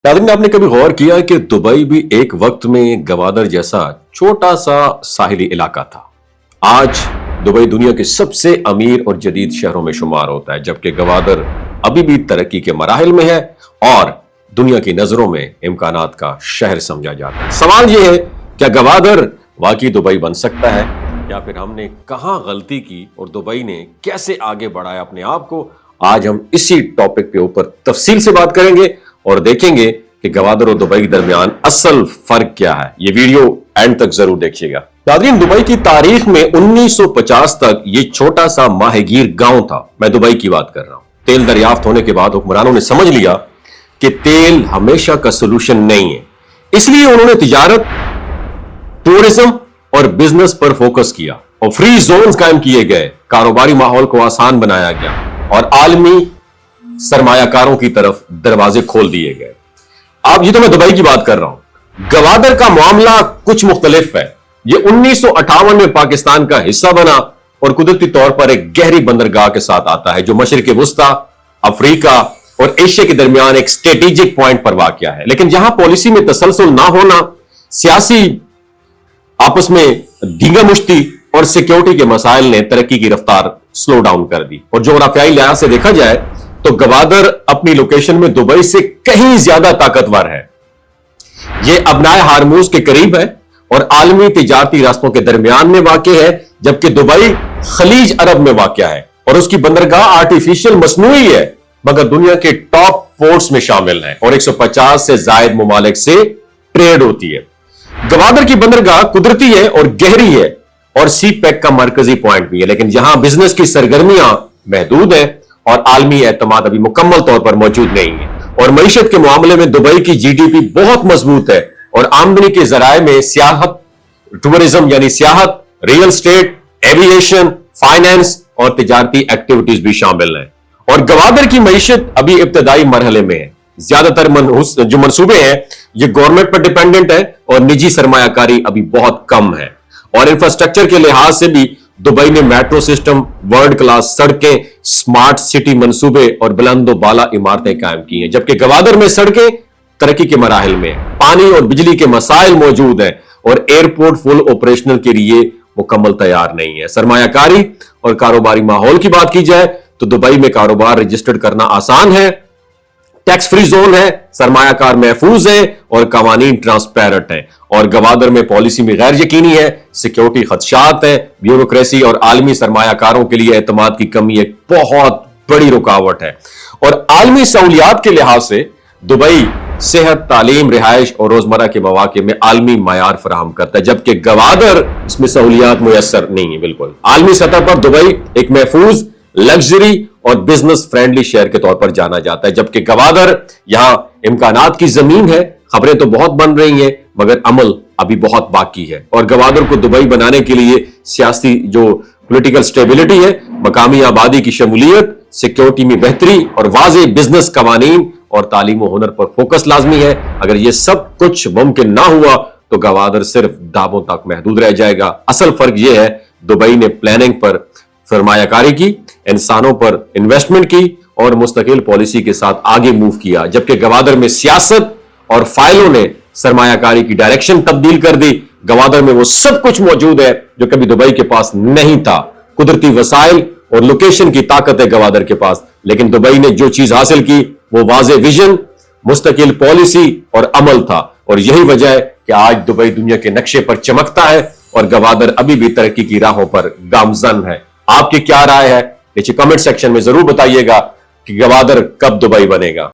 नाज़रीन, आपने कभी गौर किया कि दुबई भी एक वक्त में गवादर जैसा छोटा सा साहिली इलाका था। आज दुबई दुनिया के सबसे अमीर और जदीद शहरों में शुमार होता है, जबकि गवादर अभी भी तरक्की के मराहिल में है और दुनिया की नजरों में इम्कानात का शहर समझा जाता है। सवाल यह है, क्या गवादर वाकई दुबई बन सकता है, या फिर हमने कहां गलती की और दुबई ने कैसे आगे बढ़ाया अपने आप को? आज हम इसी टॉपिक के ऊपर तफसील से बात करेंगे और देखेंगे कि गवादर और दुबई के दरमियान असल फर्क क्या है। ये वीडियो एंड तक जरूर देखिएगा। नाज़रीन, दुबई की तारीख में 1950 तक ये छोटा सा माहिगीर गांव था। मैं दुबई की बात कर रहा हूं। तेल दरियाफ्त होने के बाद हुक्मरानों ने समझ लिया कि तेल हमेशा का सोल्यूशन नहीं है, इसलिए उन्होंने तिजारत, टूरिज्म और बिजनेस पर फोकस किया और फ्री जोन्स कायम किए गए। कारोबारी माहौल को आसान बनाया गया और आलमी सरमायाकारों की तरफ दरवाजे खोल दिए गए। अब ये तो मैं दुबई की बात कर रहा हूं। गवादर का मामला कुछ मुख्तलिफ है। ये 1958 में पाकिस्तान का हिस्सा बना और कुदरती तौर पर एक गहरी बंदरगाह के साथ आता है, जो मशरिक वुस्ता, अफ्रीका और एशिया के दरमियान एक स्ट्रेटेजिक पॉइंट पर वाक़या है। लेकिन जहां पॉलिसी में तसलसल ना होना, सियासी आपस में धींगा मुश्ती और सिक्योरिटी के मसाइल ने तरक्की की रफ्तार स्लो डाउन कर दी। और जोग्राफियाई लिहाज से देखा जाए तो गवादर अपनी लोकेशन में दुबई से कहीं ज्यादा ताकतवर है। यह अबनाए हारमूज के करीब है और आलमी तिजारती रास्तों के दरमियान में वाक़ है, जबकि दुबई खलीज अरब में वाक़ है और उसकी बंदरगाह आर्टिफिशियल मसनूई है, मगर दुनिया के टॉप पोर्ट्स में शामिल है और 150 से जायद मुमालिक से ट्रेड होती है। गवादर की बंदरगाह कुदरती है और गहरी है और सी पैक का मरकजी पॉइंट भी है, लेकिन जहां बिजनेस की सरगर्मियां महदूद है और आलमी एतमाद अभी मुकम्मल तौर पर मौजूद नहीं है। और मईशत के मामले में दुबई की जीडीपी बहुत मजबूत है और आमदनी के जराए में सियाहत, टूरिज्म यानी सियाहत, रियल एस्टेट, एविएशन, फाइनेंस और तिजारती एक्टिविटीज भी शामिल हैं। और गवादर की मईशत अभी इब्तदाई मरहले में है। ज्यादातर जो मंसूबे हैं ये गवर्नमेंट पर डिपेंडेंट है और निजी सरमायाकारी अभी बहुत कम है। और इंफ्रास्ट्रक्चर के लिहाज से भी दुबई ने मेट्रो सिस्टम, वर्ल्ड क्लास सड़कें, स्मार्ट सिटी मंसूबे और बुलंदो बाला इमारतें कायम की हैं, जबकि गवादर में सड़कें तरक्की के मराहिल में, पानी और बिजली के मसाइल मौजूद हैं और एयरपोर्ट फुल ऑपरेशनल के लिए मुकम्मल तैयार नहीं है। सरमायाकारी और कारोबारी माहौल की बात की जाए तो दुबई में कारोबार रजिस्टर्ड करना आसान है, टैक्स फ्री जोन है, सरमायाकार महफूज है और कवानीन ट्रांसपेरेंट है। और गवादर में पॉलिसी में गैर यकीनी है, सिक्योरिटी खदशात है, ब्यूरोक्रेसी और आलमी सरमायाकारों के लिए एतमाद की कमी एक बहुत बड़ी रुकावट है। और आलमी सहूलियात के लिहाज से दुबई सेहत, तालीम, रिहाइश और रोजमर्रा के मौके में आलमी मयार फराहम करता है, जबकि गवादर इसमें सहूलियात मुयस्सर नहीं है। बिल्कुल आलमी सतह पर दुबई एक महफूज, लग्जरी और बिजनेस फ्रेंडली शहर के तौर पर जाना जाता है, जबकि गवादर यहां इम्कानात की जमीन है। खबरें तो बहुत बन रही हैं, मगर अमल अभी बहुत बाकी है। और गवादर को दुबई बनाने के लिए सियासी जो पॉलिटिकल स्टेबिलिटी है, मकामी आबादी की शमूलियत, सिक्योरिटी में बेहतरी और वाज़े बिजनेस कवानीन और तालीम और हुनर पर फोकस लाजमी है। अगर यह सब कुछ मुमकिन ना हुआ तो गवादर सिर्फ दावों तक महदूद रह जाएगा। असल फर्क यह है, दुबई ने प्लानिंग पर सरमायाकारी की, इंसानों पर इन्वेस्टमेंट की और मुस्तकिल पॉलिसी के साथ आगे मूव किया, जबकि गवादर में सियासत और फाइलों ने सरमायाकारी की डायरेक्शन तब्दील कर दी। गवादर में वो सब कुछ मौजूद है जो कभी दुबई के पास नहीं था। कुदरती वसाइल और लोकेशन की ताकत है गवादर के पास, लेकिन दुबई ने जो चीज हासिल की वो वाज़े विजन, मुस्तकिल पॉलिसी और अमल था। और यही वजह है कि आज दुबई दुनिया के नक्शे पर चमकता है और गवादर अभी भी तरक्की की राहों पर गामजन है। आपकी क्या राय है? नीचे कमेंट सेक्शन में जरूर बताइएगा कि गवादर कब दुबई बनेगा।